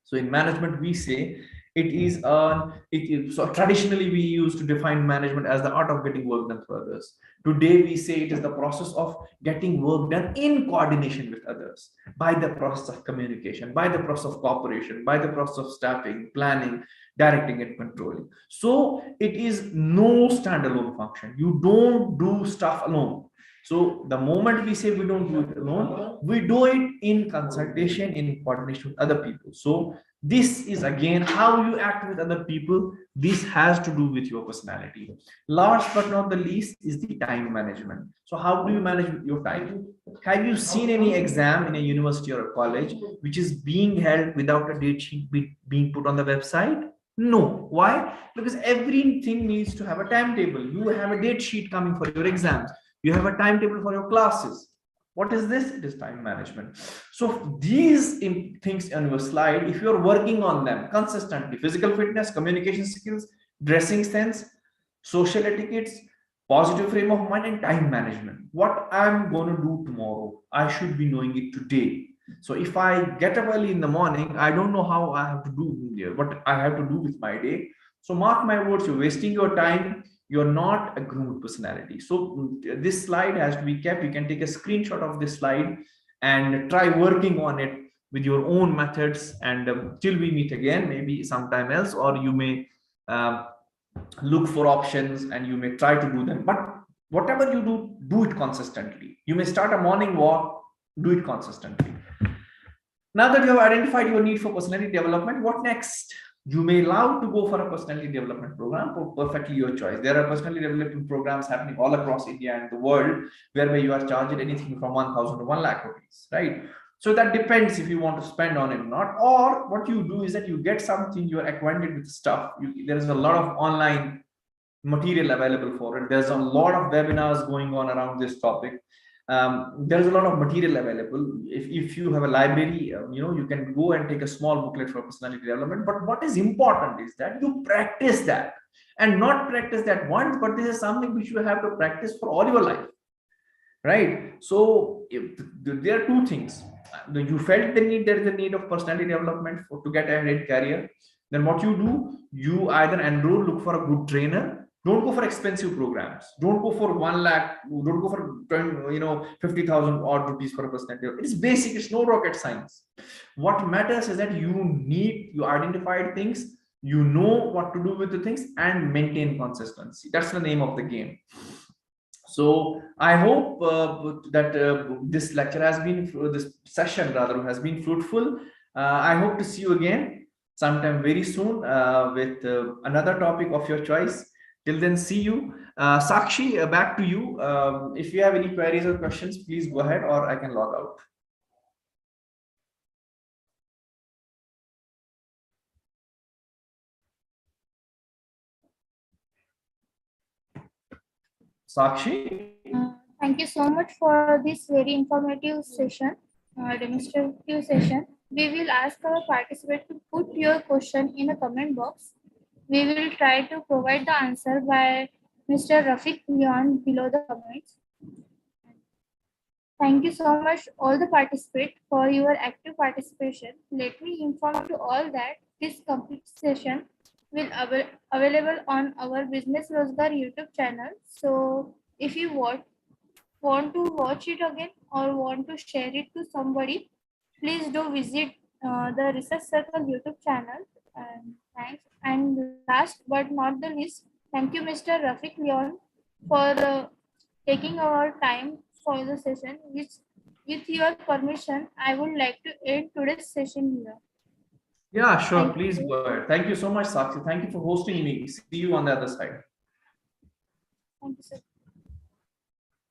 Speaker 1: So in management, we say so traditionally we used to define management as the art of getting work done for others. Today we say it is the process of getting work done in coordination with others by the process of communication, by the process of cooperation, by the process of staffing, planning, directing and controlling. So it is no standalone function. You don't do stuff alone. So the moment we say we don't do it alone, we do it in consultation, in coordination with other people. So this is again how you act with other people. This has to do with your personality. Last but not the least is the time management. So how do you manage your time? Have you seen any exam in a university or a college which is being held without a date sheet being put on the website? No. Why? Because everything needs to have a timetable. You have a date sheet coming for your exams. You have a timetable for your classes. What is this? It is time management. So these things on your slide, if you're working on them consistently, physical fitness, communication skills, dressing sense, social etiquettes, positive frame of mind, and time management. What I'm going to do tomorrow, I should be knowing it today. So if I get up early in the morning, I don't know how I have to do what I have to do with my day. So mark my words, you're wasting your time. You're not a groomed personality. So this slide has to be kept. You can take a screenshot of this slide and try working on it with your own methods. And till we meet again, maybe sometime else, or you may look for options and you may try to do them. But whatever you do it consistently. You may start a morning walk, do it consistently. Now that you have identified your need for personality development, what next? You may love to go for a personality development program, perfectly your choice. There are personality development programs happening all across India and the world, whereby you are charged anything from 1,000 to 1 lakh rupees, right? So that depends if you want to spend on it or not. Or what you do is that you get something, you're acquainted with stuff. There is a lot of online material available for it. There's a lot of webinars going on around this topic. There's a lot of material available. If you have a library, you can go and take a small booklet for personality development. But what is important is that you practice that, and not practice that once, but this is something which you have to practice for all your life, right? So there are two things. You felt the need, there is a need of personality development to get ahead in career. Then what you do, you either enroll, look for a good trainer. Don't go for expensive programs. Don't go for 1 lakh. Don't go for 50,000 odd rupees for a personality. It's basic. It's no rocket science. What matters is that you identified things, you know what to do with the things, and maintain consistency. That's the name of the game. So I hope that this session rather has been fruitful. I hope to see you again sometime very soon with another topic of your choice. Till then, see you. Sakshi, back to you. If you have any queries or questions, please go ahead, or I can log out. Sakshi?
Speaker 2: Thank you so much for this very informative session, demonstrative session. We will ask our participants to put your question in a comment box. We will try to provide the answer by Mr. Rafiq Leon below the comments. Thank you so much, all the participants, for your active participation. Let me inform you all that this complete session will available on our Business Rozgar YouTube channel. So if you want to watch it again or want to share it to somebody, please do visit the Research Circle YouTube channel. And thanks. And last but not the least, thank you, Mr. Rafiq Leon, for taking our time for the session. With your permission, I would like to end today's session here.
Speaker 1: Yeah, sure. Please go ahead. Thank you so much, Sakshi. Thank you for hosting me. See you on the other side.
Speaker 2: Thank you, sir.